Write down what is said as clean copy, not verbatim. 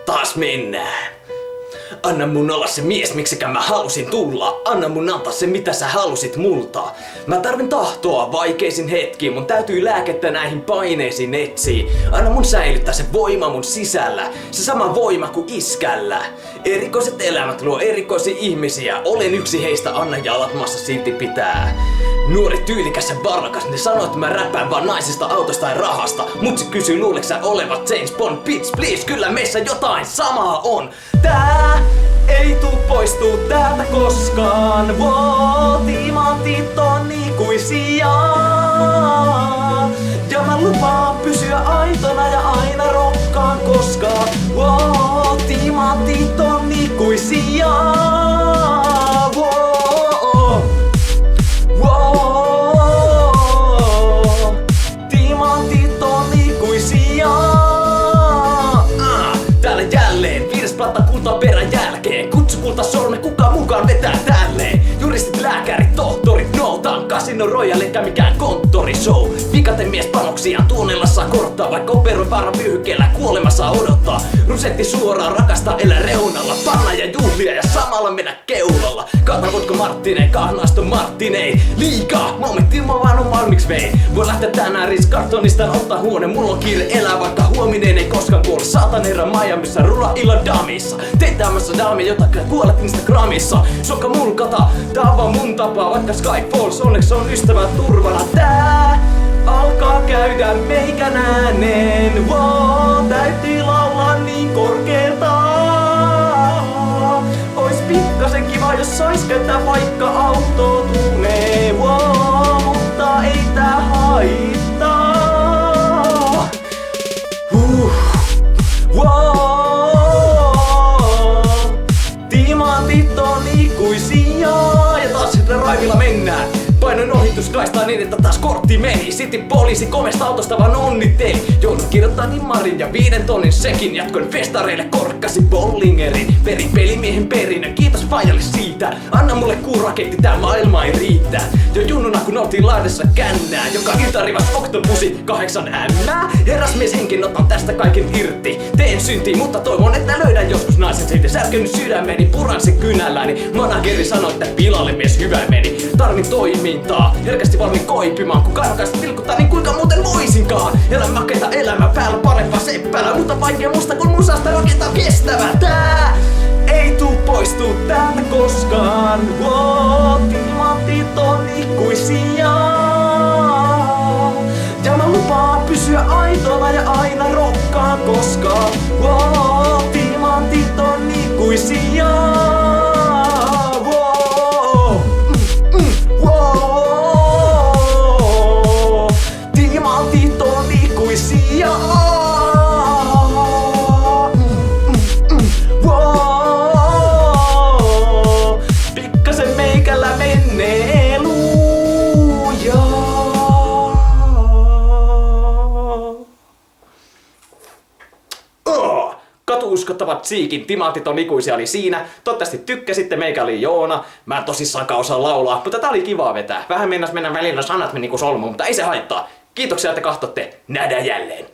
Taas mennään. Anna mun olla se mies, miksikä mä halusin tulla. Anna mun antaa se, mitä sä halusit multa. Mä tarvin tahtoa vaikeisiin hetkiin. Mun täytyy lääkettä näihin paineisiin etsiä. Anna mun säilyttää se voima mun sisällä. Se sama voima kuin iskällä. Erikoiset elämät luo erikoisia ihmisiä. Olen yksi heistä, anna jalat maassa silti pitää. Nuori tyylikäs ja varakas, ne sanoo, että mä räppään vaan naisista, autosta ja rahasta. Mut se kysyy, luuleeko sä olevat James Bond? Bitch please, kyllä meissä jotain samaa on. Tää ei poistuu täältä koskaan. Timantit on ikuisia. Ja mä lupaan pysyä aitona ja aina rokkaan koskaan. Timantit on ikuisia. Timantit on ikuisia. Täällä jälleen viidesplatta kultaa perän jälkeen. Kutsu kulta sorme, kuka mukaan vetää tälleen. Juristit, lääkärit, tohtorit, noutaan Casino Royale eikä mikään konttorishow. Vikaten mies panoksiaan tuonnella saa korottaa. Vaikka operoin varavyöhykkeellä kuolemassa odottaa. Rusetti suoraan, rakasta elää reunalla. Panna ja juhlia ja samalla mennä keulalla. Kaatan vodka Martineen, kahnaaston Martineen. Liikaa, momentti mä vaan on valmiiksi vein. Voi lähteä tänään riskartonista ottaa huone. Mulla on kiire elää, vaikka huominen ei koskaan kuole. Saatan herra Miamiissa, rulla illan damissa. Teet tämmössä daamia, jota kuolet Instagramissa. Sokka mulkata, tää on vaan mun tapaa. Vaikka Sky Falls, onneksi on ystävä turvana. Tää alkaa käydä meikän ääneen. Täytyy laulaa niin korkeelta. Ois pikkasen kiva, jos sais käyttää vaikka autotunee. Mutta ei tää haittaa. Timantit on ikuisia. Ja taas sitten raivilla mennään. Painoin ohituskaistaa niin, että taas kortti meni. Sitten poliisi komesta autosta vaan onnitteli. Joudun kirjoittaa nimmarin ja 5 tonnin sekin. Jatkoin festareille, korkkasi Bollingerin. Perin pelimiehen perinnön, kiitos faijalle siitä. Anna mulle kuuraketti, tää maailma ei riittää. Jo junnuna kun oltiin laidassa kännää. Joka ilta rivas oktopusi 8 ämmää. Herrasmies henkin, otan tästä kaiken irti. Teen syntiin, mutta toivon, että löydän joskus naisen siitä. Särkenyt sydämeni, puran se kynälläni. Manageri sanoi, että pilalle mies hyvä meni. Tarvin toimintaa, herkästi valmiin koipimaan. Kun karkaista tilkuttaa, niin kuinka muuten voisinkaan. Elä makeita elämä päällä parempaa seppälä. Mutta vaikea musta kun musasta rakentaa kestävä. Tää ei poistuu täältä koskaan. Timantit on ikuisia. Ja mä lupaan pysyä aitona ja aina rokkaan koskaan. Timantit on ikuisia. Timantit on ikuisia. Pikkasen meikällä menee lujaa. Katu-uskottavat Tsiikin Timantit on ikuisia oli siinä. Toivottavasti tykkäsitte, meikä oli Joona. Mä en tosissaankaan osaa laulaa, mutta tää oli kiva vetää. Vähän mennä välillä sanat meni kuin solmuun, mutta ei se haittaa. Kiitoksia, että katsotte. Nähdään jälleen.